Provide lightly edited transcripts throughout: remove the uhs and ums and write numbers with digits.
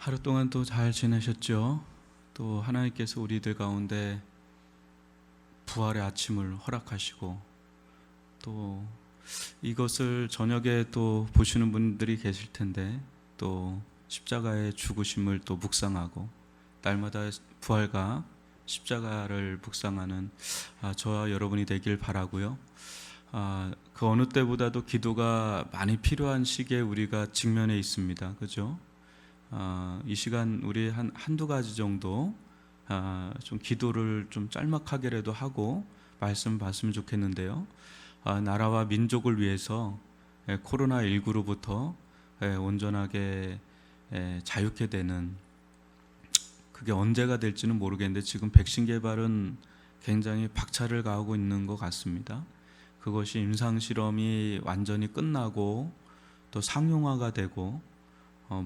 하루 동안 또 잘 지내셨죠? 또 하나님께서 우리들 가운데 부활의 아침을 허락하시고 또 이것을 저녁에 또 보시는 분들이 계실 텐데 또 십자가의 죽으심을 또 묵상하고 날마다 부활과 십자가를 묵상하는 저와 여러분이 되길 바라고요. 그 어느 때보다도 기도가 많이 필요한 시기에 우리가 직면해 있습니다. 그죠? 이 시간 우리 한두 가지 정도 좀 기도를 좀 짤막하게라도 하고 말씀 봤으면 좋겠는데요. 나라와 민족을 위해서 코로나19로부터 온전하게 자유케 되는 그게 언제가 될지는 모르겠는데 지금 백신 개발은 굉장히 박차를 가하고 있는 것 같습니다. 그것이 임상실험이 완전히 끝나고 또 상용화가 되고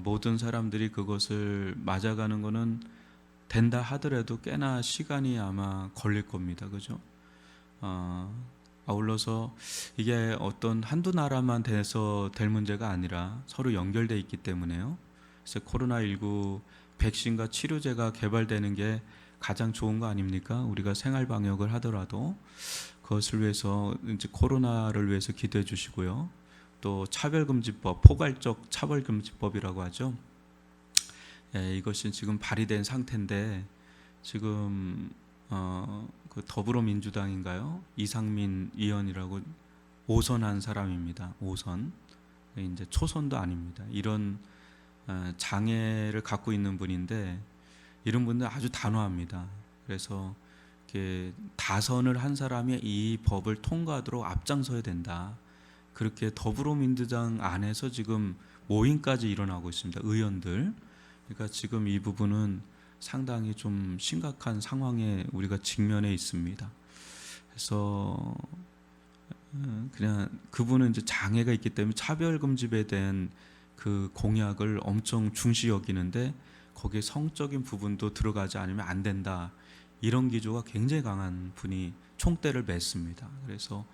모든 사람들이 그것을 맞아가는 것은 된다 하더라도 꽤나 시간이 아마 걸릴 겁니다. 그죠? 아울러서 이게 어떤 한두 나라만 돼서 될 문제가 아니라 서로 연결되어 있기 때문에요. 그래서 코로나19 백신과 치료제가 개발되는 게 가장 좋은 거 아닙니까? 우리가 생활 방역을 하더라도 그것을 위해서 이제 코로나를 위해서 기도해 주시고요. 또 차별금지법, 포괄적 차별금지법이라고 하죠. 이것이 지금 발의된 상태인데 지금 그 더불어민주당인가요? 이상민 의원이라고 5선한 사람입니다. 5선. 이제 초선도 아닙니다. 이런 장애를 갖고 있는 분인데 이런 분들 아주 단호합니다. 그래서 이렇게 다선을 한 사람이 이 법을 통과하도록 앞장서야 된다. 그렇게 더불어민주당 안에서 지금 모임까지 일어나고 있습니다. 의원들. 그러니까 지금 이 부분은 상당히 좀 심각한 상황에 우리가 직면해 있습니다. 그래서 그냥 그분은 이제 장애가 있기 때문에 차별금지에 대한 그 공약을 엄청 중시 여기는데 거기에 성적인 부분도 들어가지 않으면 안 된다. 이런 기조가 굉장히 강한 분이 총대를 맸습니다. 그래서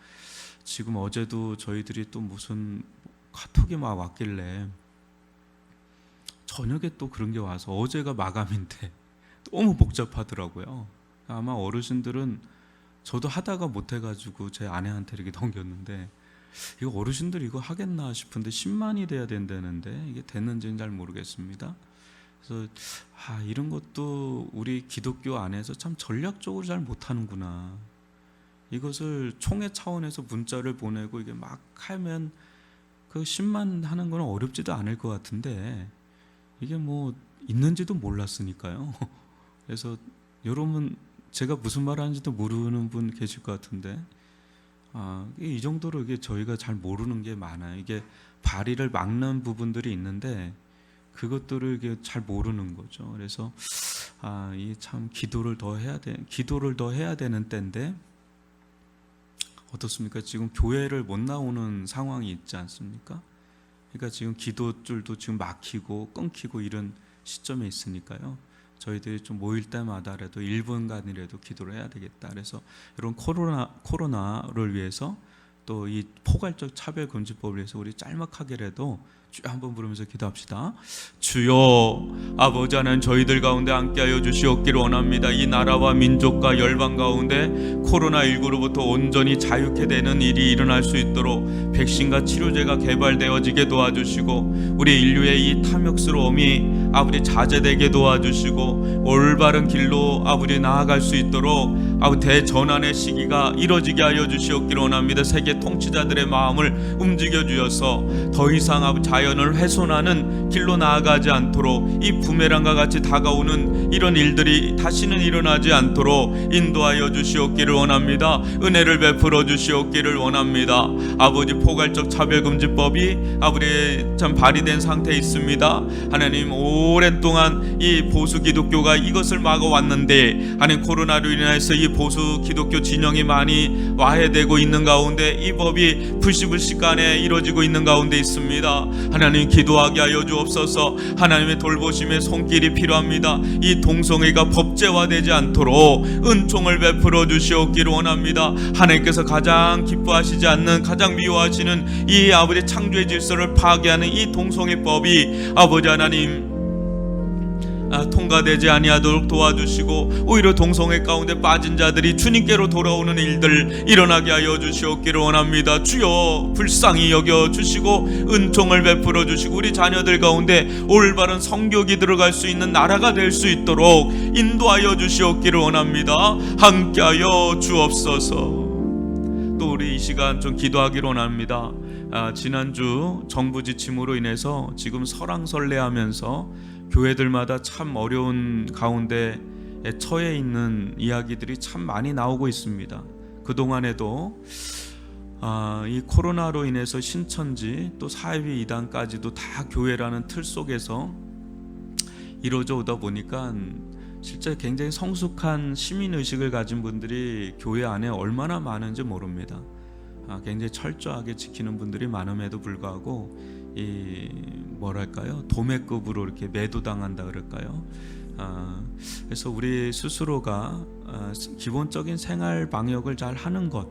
지금 어제도 저희들이 또 무슨 카톡이 막 왔길래 저녁에 또 그런 게 와서 어제가 마감인데 너무 복잡하더라고요. 아마 어르신들은 저도 하다가 못해가지고 제 아내한테 이렇게 넘겼는데 이거 어르신들 이거 하겠나 싶은데 10만이 돼야 된다는데 이게 됐는지는 잘 모르겠습니다. 그래서 이런 것도 우리 기독교 안에서 참 전략적으로 잘 못하는구나. 이것을 총회 차원에서 문자를 보내고 이게 막 하면 그 10만 하는 건 어렵지도 않을 것 같은데 이게 뭐 있는지도 몰랐으니까요. 그래서 여러분 제가 무슨 말 하는지도 모르는 분 계실 것 같은데 이 정도로 이게 저희가 잘 모르는 게 많아요. 이게 발의를 막는 부분들이 있는데 그것들을 이게 잘 모르는 거죠. 그래서 이 참 기도를 더 해야 되는 때인데 어떻습니까? 지금 교회를 못 나오는 상황이 있지 않습니까? 그러니까 지금 기도줄도 지금 막히고 끊기고 이런 시점에 있으니까요. 저희들이 좀 모일 때마다라도 1분간이라도 기도를 해야 되겠다. 그래서 이런 코로나를 위해서 또 이 포괄적 차별금지법을 위해서 우리 짤막하게라도 쭉 한번 부르면서 기도합시다. 주여, 아버지 하나님 저희들 가운데 함께하여 주시옵기를 원합니다. 이 나라와 민족과 열방 가운데 코로나19로부터 온전히 자유케 되는 일이 일어날 수 있도록 백신과 치료제가 개발되어지게 도와주시고 우리 인류의 이 탐욕스러움이 아버지 자제되게 도와주시고 올바른 길로 아버지 나아갈 수 있도록 아버지 대전환의 시기가 이뤄지게 하여 주시옵기를 원합니다. 세계 통치자들의 마음을 움직여 주셔서 더 이상 아버지 자연을 훼손하는 길로 나아가지 않도록 이 부메랑과 같이 다가오는 이런 일들이 다시는 일어나지 않도록 인도하여 주시옵기를 원합니다. 은혜를 베풀어 주시옵기를 원합니다. 아버지 포괄적 차별금지법이 아버지 참 발의된 상태에 있습니다. 하나님 오랜 동안 이 보수 기독교가 이것을 막아왔는데 하나님 코로나로 인해서 이 보수 기독교 진영이 많이 와해되고 있는 가운데 이 법이 불시불시간에 이루어지고 있는 가운데 있습니다. 하나님 기도하게 하여 주옵소서. 하나님의 돌보심의 손길이 필요합니다. 이 동성애가 법제화되지 않도록 은총을 베풀어 주시옵기를 원합니다. 하나님께서 가장 기뻐하시지 않는 가장 미워하시는 이 아버지 창조의 질서를 파괴하는 이 동성애법이 아버지 하나님 통과되지 아니하도록 도와주시고 오히려 동성애 가운데 빠진 자들이 주님께로 돌아오는 일들 일어나게 하여 주시옵기를 원합니다. 주여 불쌍히 여겨 주시고 은총을 베풀어 주시고 우리 자녀들 가운데 올바른 성격이 들어갈 수 있는 나라가 될 수 있도록 인도하여 주시옵기를 원합니다. 함께하여 주옵소서. 또 우리 이 시간 좀 기도하기를 원합니다. 지난주 정부 지침으로 인해서 지금 설왕설래하면서 교회들마다 참 어려운 가운데 처해 있는 이야기들이 참 많이 나오고 있습니다. 그동안에도 이 코로나로 인해서 신천지 또 사회비 이단까지도 다 교회라는 틀 속에서 이루어져 오다 보니까 실제 굉장히 성숙한 시민의식을 가진 분들이 교회 안에 얼마나 많은지 모릅니다. 굉장히 철저하게 지키는 분들이 많음에도 불구하고 이 뭐랄까요, 도매급으로 이렇게 매도당한다 그럴까요? 그래서 우리 스스로가 기본적인 생활 방역을 잘 하는 것,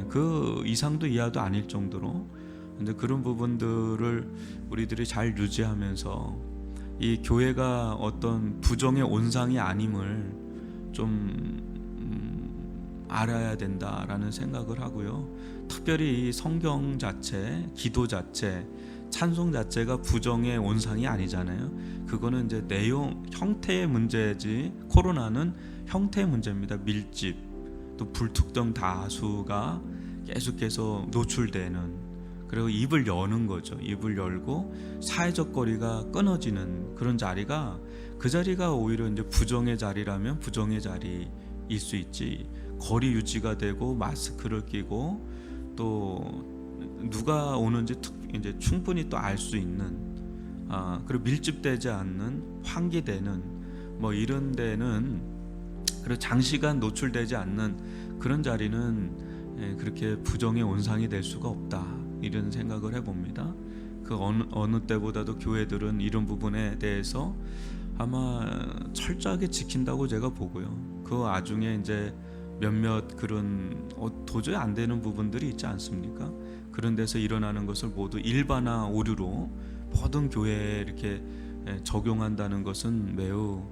그 이상도 이하도 아닐 정도로, 근데 그런 부분들을 우리들이 잘 유지하면서 이 교회가 어떤 부정의 온상이 아님을 좀 알아야 된다라는 생각을 하고요. 특별히 이 성경 자체, 기도 자체, 찬송 자체가 부정의 온상이 아니잖아요. 그거는 이제 내용, 형태의 문제지, 코로나는 형태의 문제입니다. 밀집, 또 불특정 다수가 계속해서 노출되는, 그리고 입을 여는 거죠. 입을 열고 사회적 거리가 끊어지는 그런 자리가, 그 자리가 오히려 이제 부정의 자리라면 부정의 자리일 수 있지, 거리 유지가 되고 마스크를 끼고 또 누가 오는지 이제 충분히 또 알 수 있는, 그리고 밀집되지 않는, 환기되는 뭐 이런 데는, 그리고 장시간 노출되지 않는 그런 자리는 그렇게 부정의 온상이 될 수가 없다, 이런 생각을 해봅니다. 그 어느 때보다도 교회들은 이런 부분에 대해서 아마 철저하게 지킨다고 제가 보고요. 그 와중에 이제 몇몇 그런 도저히 안 되는 부분들이 있지 않습니까? 그런 데서 일어나는 것을 모두 일반화 오류로 모든 교회에 이렇게 적용한다는 것은 매우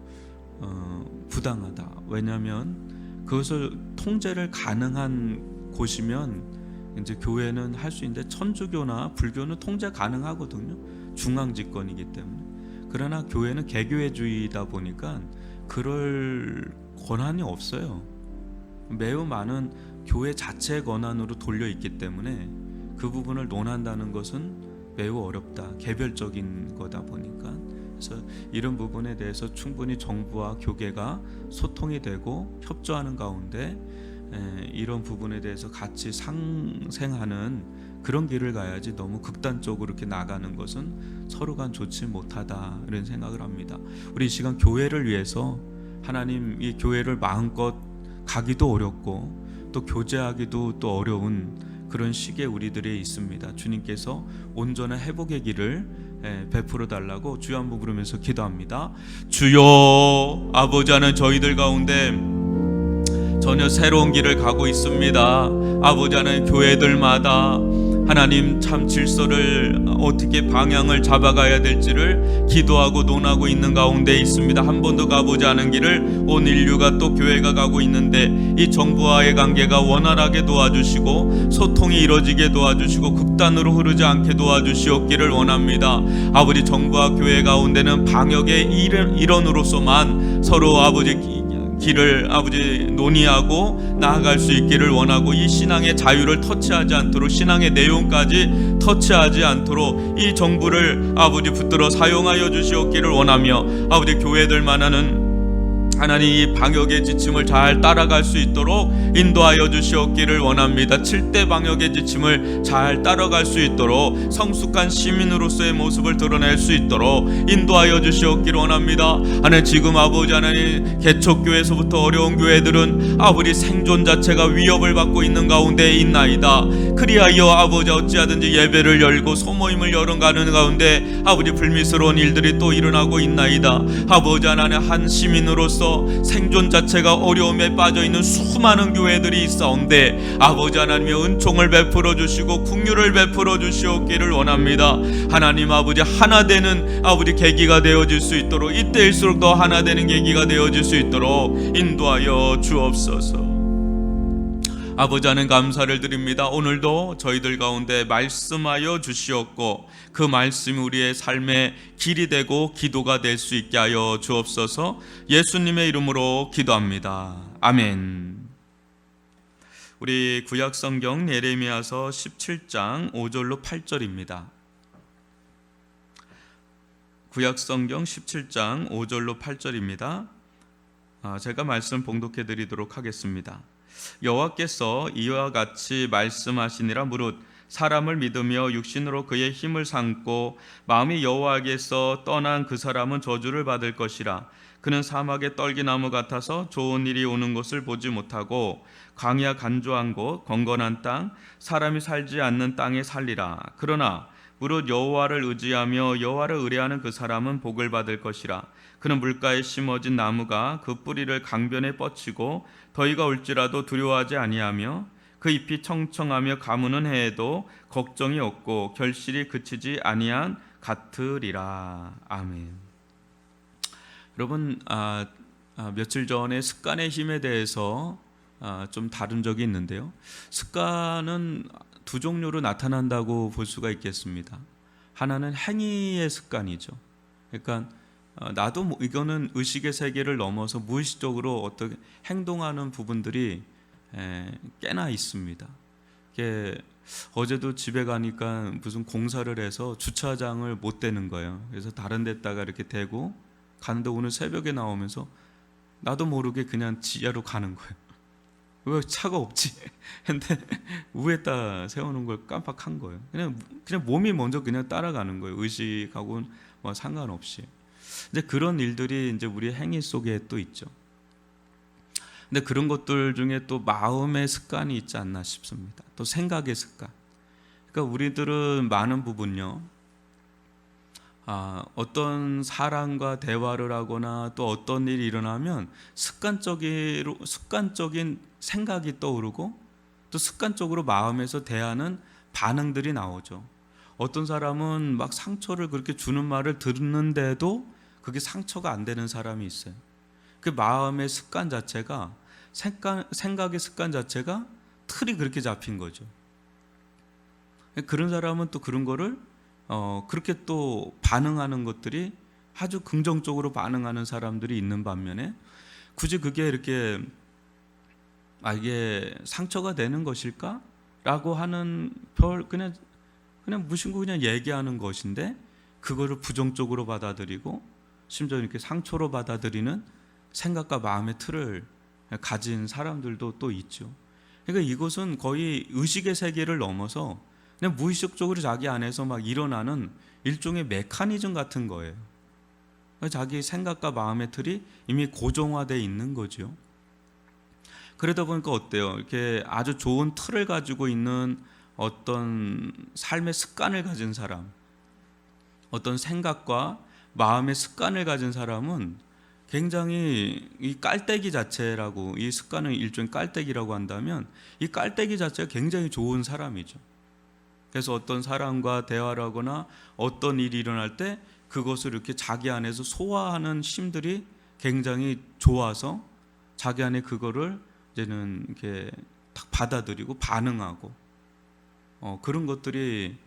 부당하다. 왜냐하면 그것을 통제를 가능한 곳이면 이제 교회는 할 수 있는데, 천주교나 불교는 통제 가능하거든요. 중앙 집권이기 때문에. 그러나 교회는 개교회주의다 보니까 그럴 권한이 없어요. 매우 많은 교회 자체의 권한으로 돌려 있기 때문에 그 부분을 논한다는 것은 매우 어렵다. 개별적인 거다 보니까. 그래서 이런 부분에 대해서 충분히 정부와 교계가 소통이 되고 협조하는 가운데 이런 부분에 대해서 같이 상생하는 그런 길을 가야지, 너무 극단적으로 이렇게 나가는 것은 서로 간 좋지 못하다, 이런 생각을 합니다. 우리 이 시간 교회를 위해서, 하나님 이 교회를 마음껏 가기도 어렵고 또 교제하기도 또 어려운 그런 시기에 우리들이 있습니다. 주님께서 온전한 회복의 길을 베풀어 달라고 주여 한번 부르면서 기도합니다. 주여, 아버지 하나님, 저희들 가운데 전혀 새로운 길을 가고 있습니다. 아버지 하나님, 교회들마다 하나님 참 질서를 어떻게 방향을 잡아가야 될지를 기도하고 논하고 있는 가운데 있습니다. 한 번도 가보지 않은 길을 온 인류가 또 교회가 가고 있는데, 이 정부와의 관계가 원활하게 도와주시고 소통이 이루어지게 도와주시고 극단으로 흐르지 않게 도와주시옵기를 원합니다. 아버지, 정부와 교회 가운데는 방역의 일원으로서만 서로 아버지 길을 아버지 논의하고 나아갈 수 있기를 원하고, 이 신앙의 자유를 터치하지 않도록, 신앙의 내용까지 터치하지 않도록 이 정부를 아버지 붙들어 사용하여 주시옵기를 원하며, 아버지 교회들만은 하나님 이 방역의 지침을 잘 따라갈 수 있도록 인도하여 주시옵기를 원합니다. 7대 방역의 지침을 잘 따라갈 수 있도록, 성숙한 시민으로서의 모습을 드러낼 수 있도록 인도하여 주시옵기를 원합니다. 하나님, 지금 아버지 하나님 개척교회에서부터 어려운 교회들은 아버지 생존 자체가 위협을 받고 있는 가운데 있나이다. 그리하여 아버지 어찌하든지 예배를 열고 소모임을 열어가는 가운데 아버지 불미스러운 일들이 또 일어나고 있나이다. 아버지 하나님, 한 시민으로서 가운데서 생존 자체가 어려움에 빠져 있는 수많은 교회들이 있사온데 아버지 하나님의 은총을 베풀어 주시고 긍휼을 베풀어 주시옵기를 원합니다. 하나님 아버지, 하나 되는 아버지 계기가 되어질 수 있도록, 이때일수록 더 하나 되는 계기가 되어질 수 있도록 인도하여 주옵소서. 아버지 하나님, 감사를 드립니다. 오늘도 저희들 가운데 말씀하여 주시옵고 그 말씀이 우리의 삶의 길이 되고 기도가 될 수 있게 하여 주옵소서. 예수님의 이름으로 기도합니다. 아멘. 우리 구약성경 예레미야서 17장 5절로 8절입니다. 구약성경 17장 5절로 8절입니다. 제가 말씀 봉독해 드리도록 하겠습니다. 여호와께서 이와 같이 말씀하시니라. 무릇 사람을 믿으며 육신으로 그의 힘을 삼고 마음이 여호와께서 떠난 그 사람은 저주를 받을 것이라. 그는 사막의 떨기나무 같아서 좋은 일이 오는 것을 보지 못하고 광야 간조한 곳 건건한 땅 사람이 살지 않는 땅에 살리라. 그러나 무릇 여호와를 의지하며 여호와를 의뢰하는 그 사람은 복을 받을 것이라. 그는 물가에 심어진 나무가 그 뿌리를 강변에 뻗치고 더위가 올지라도 두려워하지 아니하며 그 잎이 청청하며 가무는 해에도 걱정이 없고 결실이 그치지 아니한 같으리라. 아멘. 여러분, 며칠 전에 습관의 힘에 대해서 좀 다룬 적이 있는데요. 습관은 두 종류로 나타난다고 볼 수가 있겠습니다. 하나는 행위의 습관이죠. 그러니까 나도 이거는 의식의 세계를 넘어서 무의식적으로 어떻게 행동하는 부분들이 꽤나 있습니다. 어제도 집에 가니까 무슨 공사를 해서 주차장을 못 대는 거예요. 그래서 다른 데다가 이렇게 대고 가는데 오늘 새벽에 나오면서 나도 모르게 그냥 지하로 가는 거예요. 왜 차가 없지? 근데 위에다 세우는 걸 깜빡한 거예요. 그냥 몸이 먼저 그냥 따라가는 거예요. 의식하고는 뭐 상관없이. 이제 그런 일들이 이제 우리 행위 속에 또 있죠. 근데 그런 것들 중에 또 마음의 습관이 있지 않나 싶습니다. 또 생각의 습관. 그러니까 우리들은 많은 부분요. 어떤 사람과 대화를 하거나 또 어떤 일이 일어나면 습관적인 생각이 떠오르고 또 습관적으로 마음에서 대하는 반응들이 나오죠. 어떤 사람은 막 상처를 그렇게 주는 말을 듣는데도 그게 상처가 안 되는 사람이 있어요. 그 마음의 습관 자체가 생각의 습관 자체가 틀이 그렇게 잡힌 거죠. 그런 사람은 또 그런 거를 그렇게 또 반응하는 것들이 아주 긍정적으로 반응하는 사람들이 있는 반면에 굳이 그게 이렇게 이게 상처가 되는 것일까? 라고 하는 그냥 무심코 그냥 얘기하는 것인데 그거를 부정적으로 받아들이고 심지어 이렇게 상처로 받아들이는 생각과 마음의 틀을 가진 사람들도 또 있죠. 그러니까 이것은 거의 의식의 세계를 넘어서 그냥 무의식적으로 자기 안에서 막 일어나는 일종의 메커니즘 같은 거예요. 자기 생각과 마음의 틀이 이미 고정화되어 있는 거죠. 그러다 보니까 어때요? 이렇게 아주 좋은 틀을 가지고 있는 어떤 삶의 습관을 가진 사람, 어떤 생각과 마음의 습관을 가진 사람은 굉장히 이 깔때기 자체라고, 이 습관을 일종의 깔때기라고 한다면 이 깔때기 자체가 굉장히 좋은 사람이죠. 그래서 어떤 사람과 대화를 하거나 어떤 일이 일어날 때 그것을 이렇게 자기 안에서 소화하는 힘들이 굉장히 좋아서 자기 안에 그거를 이제는 이렇게 딱 받아들이고 반응하고 그런 것들이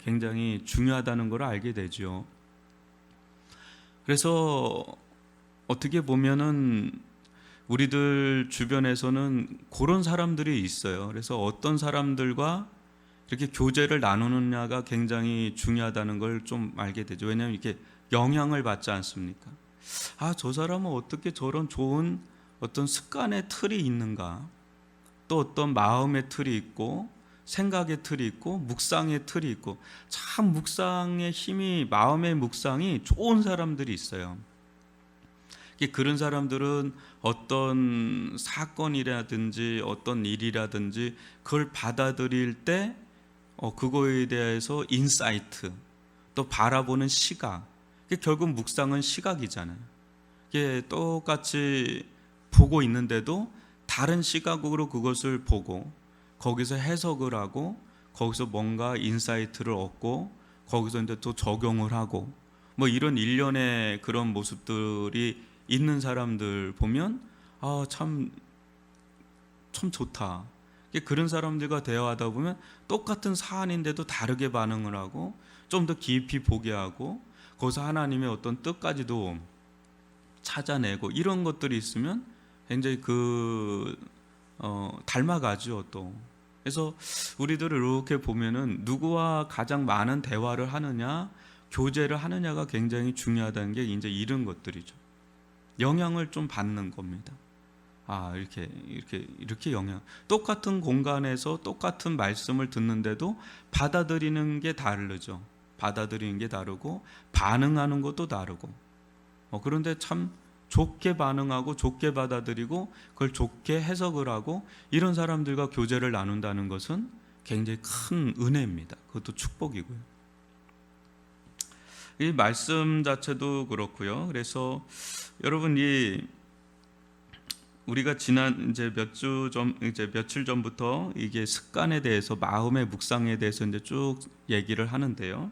굉장히 중요하다는 걸 알게 되죠. 그래서 어떻게 보면은 우리들 주변에서는 그런 사람들이 있어요. 그래서 어떤 사람들과 이렇게 교제를 나누느냐가 굉장히 중요하다는 걸 좀 알게 되죠. 왜냐하면 이렇게 영향을 받지 않습니까? 저 사람은 어떻게 저런 좋은 어떤 습관의 틀이 있는가? 또 어떤 마음의 틀이 있고 생각의 틀이 있고 묵상의 틀이 있고, 참 묵상의 힘이, 마음의 묵상이 좋은 사람들이 있어요. 그런 사람들은 어떤 사건이라든지 어떤 일이라든지 그걸 받아들일 때 그거에 대해서 인사이트, 또 바라보는 시각, 결국 묵상은 시각이잖아요. 이게 똑같이 보고 있는데도 다른 시각으로 그것을 보고 거기서 해석을 하고 거기서 뭔가 인사이트를 얻고 거기서 이제 또 적용을 하고 뭐 이런 일련의 그런 모습들이 있는 사람들 보면 참 좋다. 그런 사람들과 대화하다 보면 똑같은 사안인데도 다르게 반응을 하고 좀 더 깊이 보게 하고 거기서 하나님의 어떤 뜻까지도 찾아내고 이런 것들이 있으면 굉장히 닮아가죠 또. 그래서 우리들을 이렇게 보면은 누구와 가장 많은 대화를 하느냐, 교제를 하느냐가 굉장히 중요하다는 게 이제 이런 것들이죠. 영향을 좀 받는 겁니다. 이렇게 영향. 똑같은 공간에서 똑같은 말씀을 듣는데도 받아들이는 게 다르죠. 받아들이는 게 다르고 반응하는 것도 다르고. 그런데 참 좋게 반응하고 좋게 받아들이고 그걸 좋게 해석을 하고 이런 사람들과 교제를 나눈다는 것은 굉장히 큰 은혜입니다. 그것도 축복이고요. 이 말씀 자체도 그렇고요. 그래서 여러분 우리가 지난 이제 며칠 전부터 이게 습관에 대해서 마음의 묵상에 대해서 이제 쭉 얘기를 하는데요.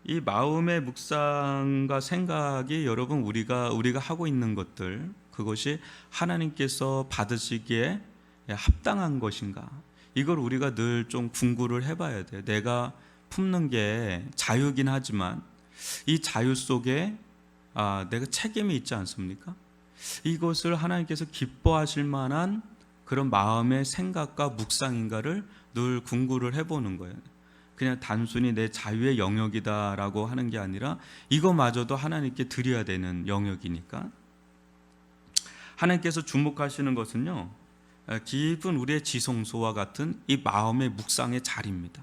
이 마음의 묵상과 생각이 여러분 우리가 하고 있는 것들 그것이 하나님께서 받으시기에 합당한 것인가? 이걸 우리가 늘 좀 궁구를 해봐야 돼요. 내가 품는 게 자유긴 하지만 이 자유 속에 내가 책임이 있지 않습니까? 이것을 하나님께서 기뻐하실 만한 그런 마음의 생각과 묵상인가를 늘 궁구를 해보는 거예요. 그냥 단순히 내 자유의 영역이다라고 하는 게 아니라 이거마저도 하나님께 드려야 되는 영역이니까. 하나님께서 주목하시는 것은요, 깊은 우리의 지성소와 같은 이 마음의 묵상의 자리입니다.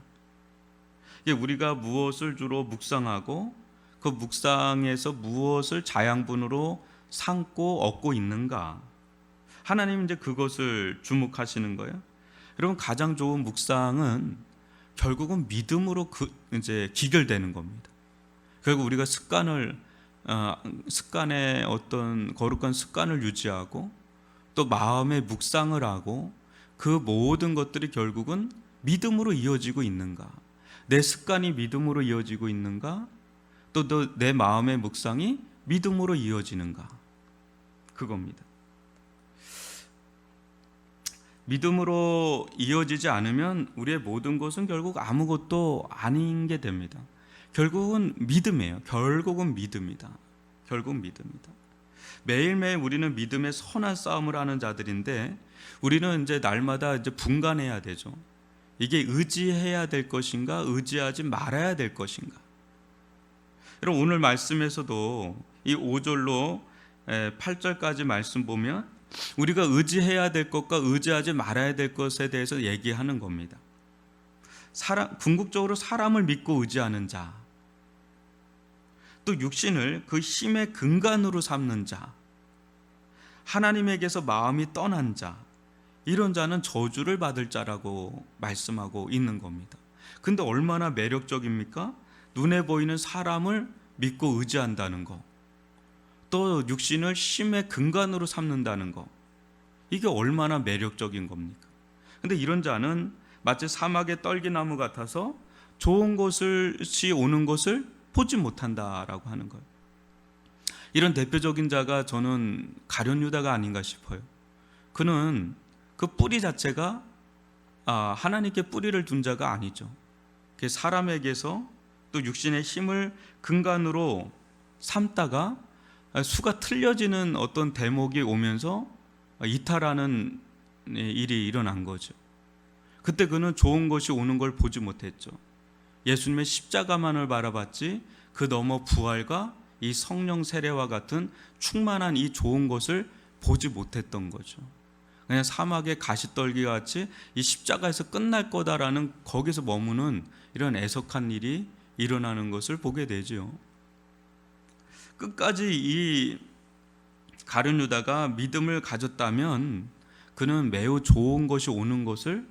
우리가 무엇을 주로 묵상하고 그 묵상에서 무엇을 자양분으로 삼고 얻고 있는가? 하나님은 이제 그것을 주목하시는 거예요. 여러분 가장 좋은 묵상은 결국은 믿음으로 이제 기결되는 겁니다. 결국 우리가 습관의 어떤 거룩한 습관을 유지하고 또 마음의 묵상을 하고 그 모든 것들이 결국은 믿음으로 이어지고 있는가? 내 습관이 믿음으로 이어지고 있는가? 또 내 마음의 묵상이 믿음으로 이어지는가? 그겁니다. 믿음으로 이어지지 않으면 우리의 모든 것은 결국 아무것도 아닌 게 됩니다. 결국은 믿음이에요. 결국은 믿음이다. 결국 믿음이다. 매일매일 우리는 믿음의 선한 싸움을 하는 자들인데 우리는 이제 날마다 이제 분간해야 되죠. 이게 의지해야 될 것인가, 의지하지 말아야 될 것인가. 여러분 오늘 말씀에서도 이 5절로 8절까지 말씀 보면 우리가 의지해야 될 것과 의지하지 말아야 될 것에 대해서 얘기하는 겁니다. 궁극적으로 사람을 믿고 의지하는 자, 또 육신을 그 힘의 근간으로 삼는 자, 하나님에게서 마음이 떠난 자, 이런 자는 저주를 받을 자라고 말씀하고 있는 겁니다. 근데 얼마나 매력적입니까? 눈에 보이는 사람을 믿고 의지한다는 거, 또 육신을 힘의 근간으로 삼는다는 거, 이게 얼마나 매력적인 겁니까? 근데 이런 자는 마치 사막의 떨기나무 같아서 좋은 것이 오는 것을 보지 못한다라고 하는 거예요. 이런 대표적인 자가 저는 가룟 유다가 아닌가 싶어요. 그는 그 뿌리 자체가 하나님께 뿌리를 둔 자가 아니죠. 사람에게서 또 육신의 힘을 근간으로 삼다가 수가 틀려지는 어떤 대목이 오면서 이탈하는 일이 일어난 거죠. 그때 그는 좋은 것이 오는 걸 보지 못했죠. 예수님의 십자가만을 바라봤지 그 너머 부활과 이 성령 세례와 같은 충만한 이 좋은 것을 보지 못했던 거죠. 그냥 사막의 가시떨기 같이 이 십자가에서 끝날 거다라는 거기서 머무는 이런 애석한 일이 일어나는 것을 보게 되죠. 끝까지 이 가룟 유다가 믿음을 가졌다면 그는 매우 좋은 것이 오는 것을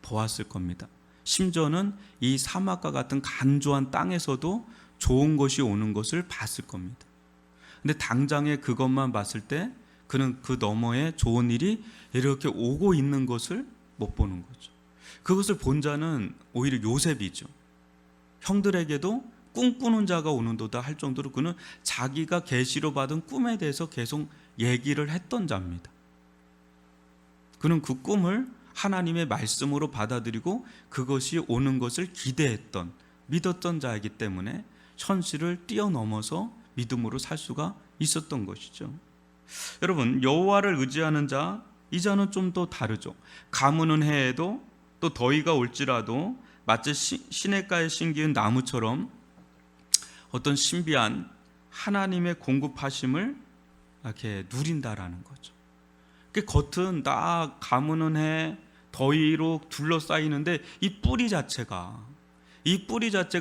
보았을 겁니다. 심지어는 이 사막과 같은 간조한 땅에서도 좋은 것이 오는 것을 봤을 겁니다. 근데 당장에 그것만 봤을 때 그는 그 너머에 좋은 일이 이렇게 오고 있는 것을 못 보는 거죠. 그것을 본 자는 오히려 요셉이죠. 형들에게도 꿈꾸는 자가 오는도다 할 정도로 그는 자기가 계시로 받은 꿈에 대해서 계속 얘기를 했던 자입니다. 그는 그 꿈을 하나님의 말씀으로 받아들이고 그것이 오는 것을 기대했던, 믿었던 자이기 때문에 현실을 뛰어넘어서 믿음으로 살 수가 있었던 것이죠. 여러분, 여호와를 의지하는 자, 이 자는 좀 더 다르죠. 가무는 해에도 또 더위가 올지라도 마치 시냇가에 심기운 나무처럼 어떤 신비한 하나님의 공급하심을 이렇게 누린다라는 거죠. 그 겉은 다 가무는 해, 더위로 둘러싸이는데 이 뿌리 자체가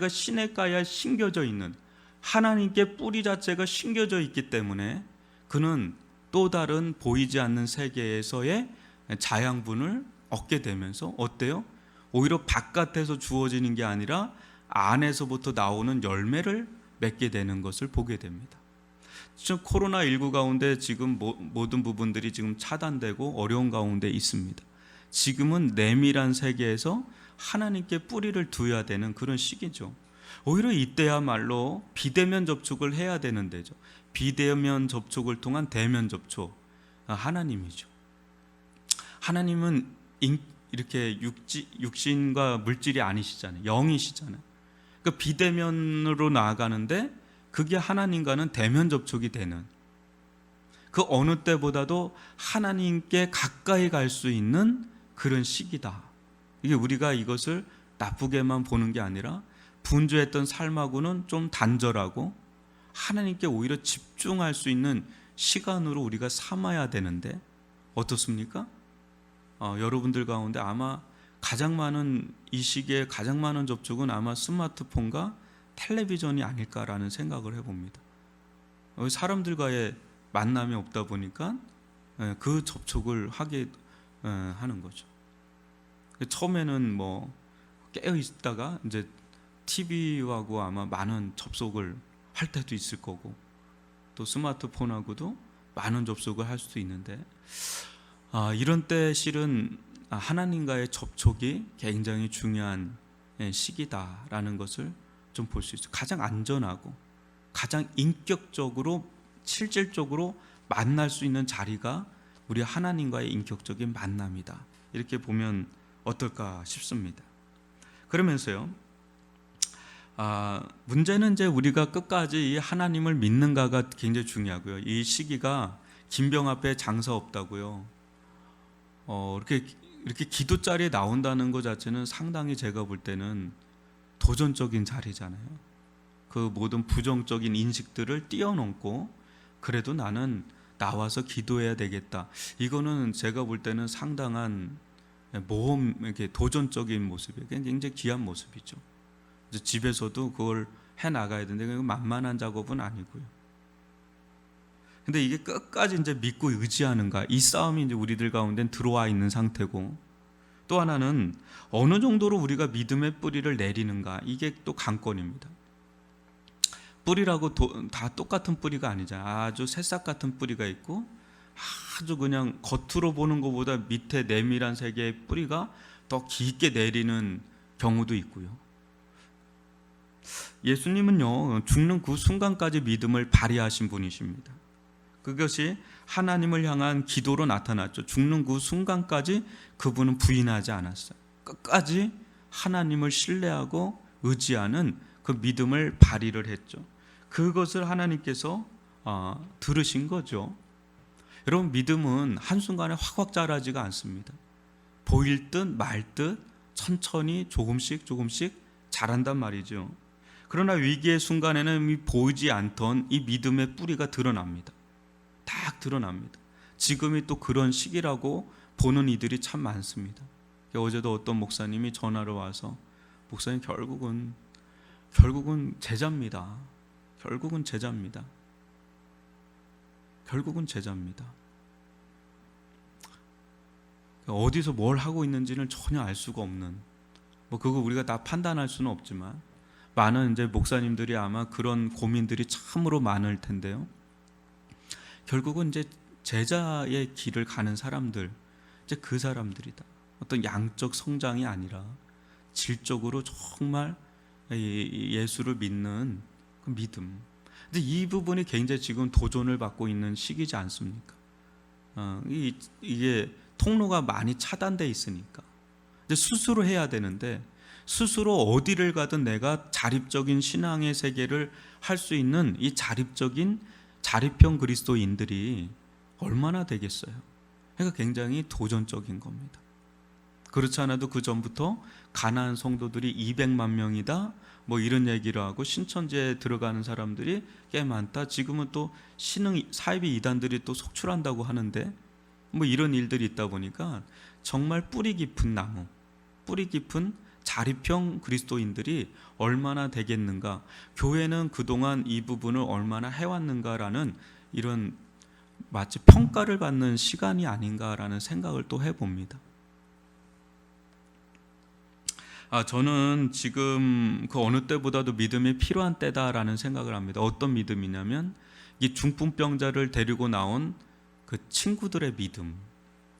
시냇가에 심겨져 있는, 하나님께 뿌리 자체가 심겨져 있기 때문에 그는 또 다른 보이지 않는 세계에서의 자양분을 얻게 되면서 어때요? 오히려 바깥에서 주어지는 게 아니라 안에서부터 나오는 열매를 맺게 되는 것을 보게 됩니다. 지금 코로나19 가운데 지금 모든 부분들이 지금 차단되고 어려운 가운데 있습니다. 지금은 내밀한 세계에서 하나님께 뿌리를 두어야 되는 그런 시기죠. 오히려 이때야말로 비대면 접촉을 해야 되는 데죠. 비대면 접촉을 통한 대면 접촉, 하나님이죠. 하나님은 이렇게 육신과 물질이 아니시잖아요. 영이시잖아요. 그 비대면으로 나아가는데 그게 하나님과는 대면 접촉이 되는, 그 어느 때보다도 하나님께 가까이 갈 수 있는 그런 시기다. 이게 우리가 이것을 나쁘게만 보는 게 아니라 분주했던 삶하고는 좀 단절하고 하나님께 오히려 집중할 수 있는 시간으로 우리가 삼아야 되는데 어떻습니까? 여러분들 가운데 아마 가장 많은, 이 시기에 가장 많은 접촉은 아마 스마트폰과 텔레비전이 아닐까라는 생각을 해봅니다. 사람들과의 만남이 없다 보니까 그 접촉을 하게 하는 거죠. 처음에는 뭐 깨어 있다가 이제 TV하고 아마 많은 접속을 할 때도 있을 거고, 또 스마트폰하고도 많은 접속을 할 수도 있는데, 이런 때 실은 하나님과의 접촉이 굉장히 중요한 시기다라는 것을 좀 볼 수 있어요. 가장 안전하고 가장 인격적으로 실질적으로 만날 수 있는 자리가 우리 하나님과의 인격적인 만남이다. 이렇게 보면 어떨까 싶습니다. 그러면서요, 문제는 이제 우리가 끝까지 이 하나님을 믿는가가 굉장히 중요하고요. 이 시기가 김병 앞에 장사 없다고요. 이렇게 기도 자리에 나온다는 것 자체는 상당히 제가 볼 때는 도전적인 자리잖아요. 그 모든 부정적인 인식들을 뛰어넘고 그래도 나는 나와서 기도해야 되겠다. 이거는 제가 볼 때는 상당한 모험, 이렇게 도전적인 모습이에요. 굉장히 귀한 모습이죠. 이제 집에서도 그걸 해 나가야 되는데 만만한 작업은 아니고요. 근데 이게 끝까지 이제 믿고 의지하는가, 이 싸움이 이제 우리들 가운데 들어와 있는 상태고, 또 하나는 어느 정도로 우리가 믿음의 뿌리를 내리는가, 이게 또 관건입니다. 뿌리라고 다 똑같은 뿌리가 아니잖아요. 아주 새싹 같은 뿌리가 있고, 아주 그냥 겉으로 보는 것보다 밑에 내밀한 세계의 뿌리가 더 깊게 내리는 경우도 있고요. 예수님은요, 죽는 그 순간까지 믿음을 발휘하신 분이십니다. 그것이 하나님을 향한 기도로 나타났죠. 죽는 그 순간까지 그분은 부인하지 않았어요. 끝까지 하나님을 신뢰하고 의지하는 그 믿음을 발휘를 했죠. 그것을 하나님께서 들으신 거죠. 여러분, 믿음은 한순간에 확 자라지가 않습니다. 보일 듯 말 듯 천천히 조금씩 자란단 말이죠. 그러나 위기의 순간에는 보이지 않던 이 믿음의 뿌리가 드러납니다. 딱 드러납니다. 지금이 또 그런 시기라고 보는 이들이 참 많습니다. 어제도 어떤 목사님이 전화로 와서, 목사님 결국은 제자입니다. 결국은 제자입니다. 어디서 뭘 하고 있는지는 전혀 알 수가 없는, 그거 우리가 다 판단할 수는 없지만 많은 이제 목사님들이 아마 그런 고민들이 참으로 많을 텐데요. 결국은 이제 제자의 길을 가는 사람들, 이제 그 사람들이다. 어떤 양적 성장이 아니라 질적으로 정말 예수를 믿는 그 믿음. 근데 이 부분이 굉장히 지금 도전을 받고 있는 시기지 않습니까? 이게 통로가 많이 차단돼 있으니까. 근데 스스로 해야 되는데 스스로 어디를 가든 내가 자립적인 신앙의 세계를 할 수 있는 이 자립형 그리스도인들이 얼마나 되겠어요? 그러니까 굉장히 도전적인 겁니다. 그렇지 않아도 그 전부터 가나안 성도들이 200만 명이다 뭐 이런 얘기를 하고 신천지에 들어가는 사람들이 꽤 많다. 지금은 또 신흥 사이비 이단들이 또 속출한다고 하는데 뭐 이런 일들이 있다 보니까 정말 뿌리 깊은 나무, 뿌리 깊은 자립형 그리스도인들이 얼마나 되겠는가, 교회는 그동안 이 부분을 얼마나 해왔는가라는 이런 마치 평가를 받는 시간이 아닌가라는 생각을 또 해봅니다. 저는 지금 그 어느 때보다도 믿음이 필요한 때다라는 생각을 합니다. 어떤 믿음이냐면 이 중풍병자를 데리고 나온 그 친구들의 믿음,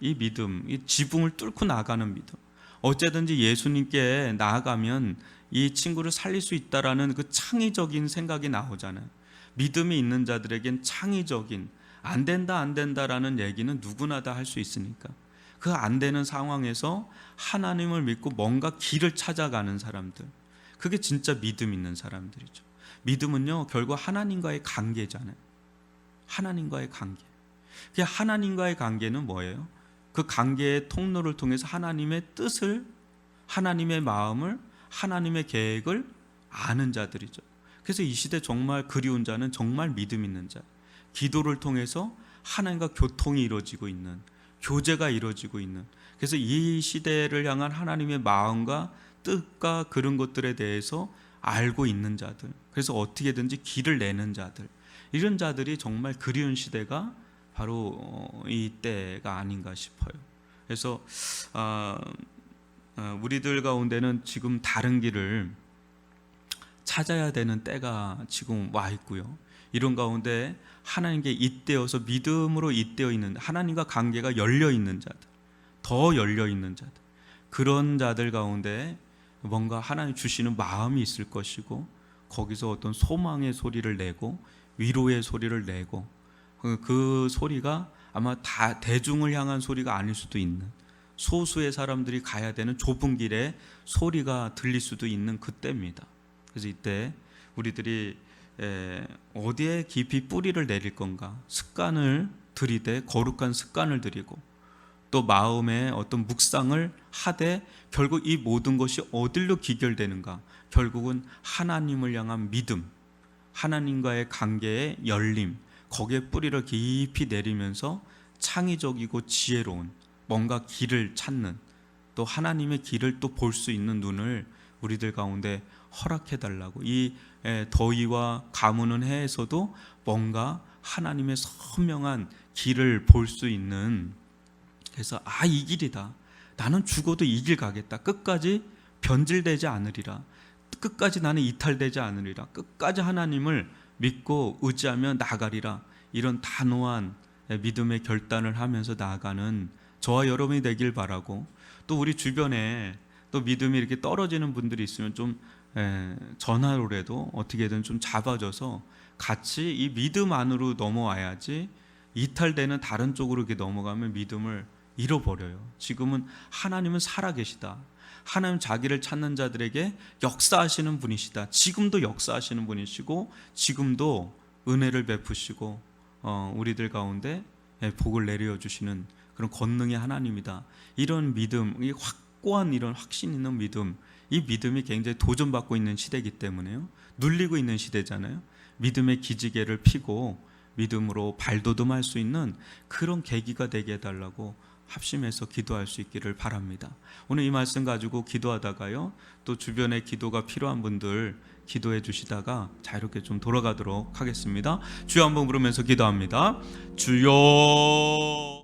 이 믿음, 이 지붕을 뚫고 나가는 믿음. 어쨌든지 예수님께 나아가면 이 친구를 살릴 수 있다라는 그 창의적인 생각이 나오잖아요. 믿음이 있는 자들에겐 창의적인 안 된다라는 얘기는 누구나 다 할 수 있으니까 그 안 되는 상황에서 하나님을 믿고 뭔가 길을 찾아가는 사람들, 그게 진짜 믿음 있는 사람들이죠. 믿음은요 결국 하나님과의 관계잖아요. 하나님과의 관계. 그 하나님과의 관계는 뭐예요? 그 관계의 통로를 통해서 하나님의 뜻을, 하나님의 마음을, 하나님의 계획을 아는 자들이죠. 그래서 이 시대 정말 그리운 자는 정말 믿음 있는 자, 기도를 통해서 하나님과 교통이 이루어지고 있는, 교제가 이루어지고 있는, 그래서 이 시대를 향한 하나님의 마음과 뜻과 그런 것들에 대해서 알고 있는 자들, 그래서 어떻게든지 길을 내는 자들, 이런 자들이 정말 그리운 시대가 바로 이 때가 아닌가 싶어요. 그래서 우리들 가운데는 지금 다른 길을 찾아야 되는 때가 지금 와 있고요. 이런 가운데 하나님께 잇대어서 믿음으로 잇대어 있는, 하나님과 관계가 열려 있는 자들, 더 열려 있는 자들, 그런 자들 가운데 뭔가 하나님 주시는 마음이 있을 것이고 거기서 어떤 소망의 소리를 내고 위로의 소리를 내고 그 소리가 아마 다 대중을 향한 소리가 아닐 수도 있는, 소수의 사람들이 가야 되는 좁은 길에 소리가 들릴 수도 있는 그때입니다. 그래서 이때 우리들이 어디에 깊이 뿌리를 내릴 건가, 습관을 들이되 거룩한 습관을 들이고 또 마음에 어떤 묵상을 하되 결국 이 모든 것이 어디로 기결되는가, 결국은 하나님을 향한 믿음, 하나님과의 관계의 열림, 거기에 뿌리를 깊이 내리면서 창의적이고 지혜로운 뭔가 길을 찾는, 또 하나님의 길을 또 볼 수 있는 눈을 우리들 가운데 허락해 달라고, 이 더위와 가무는 해에서도 뭔가 하나님의 선명한 길을 볼 수 있는, 그래서 이 길이다, 나는 죽어도 이 길 가겠다, 끝까지 변질되지 않으리라, 끝까지 나는 이탈되지 않으리라, 끝까지 하나님을 믿고 의지하며 나가리라, 이런 단호한 믿음의 결단을 하면서 나아가는 저와 여러분이 되길 바라고, 또 우리 주변에 또 믿음이 이렇게 떨어지는 분들이 있으면 좀 전화로라도 어떻게든 좀 잡아줘서 같이 이 믿음 안으로 넘어와야지, 이탈되는 다른 쪽으로 이렇게 넘어가면 믿음을 잃어버려요. 지금은 하나님은 살아계시다, 하나님 자기를 찾는 자들에게 역사하시는 분이시다, 지금도 역사하시는 분이시고 지금도 은혜를 베푸시고 우리들 가운데 복을 내려 주시는 그런 권능의 하나님이다, 이런 믿음, 이 확고한 이런 확신 있는 믿음, 이 믿음이 굉장히 도전받고 있는 시대이기 때문에요, 눌리고 있는 시대잖아요. 믿음의 기지개를 피고 믿음으로 발돋움할 수 있는 그런 계기가 되게 해달라고 합심해서 기도할 수 있기를 바랍니다. 오늘 이 말씀 가지고 기도하다가요, 또 주변에 기도가 필요한 분들 기도해 주시다가 자유롭게 좀 돌아가도록 하겠습니다. 주여 한번 부르면서 기도합니다. 주여.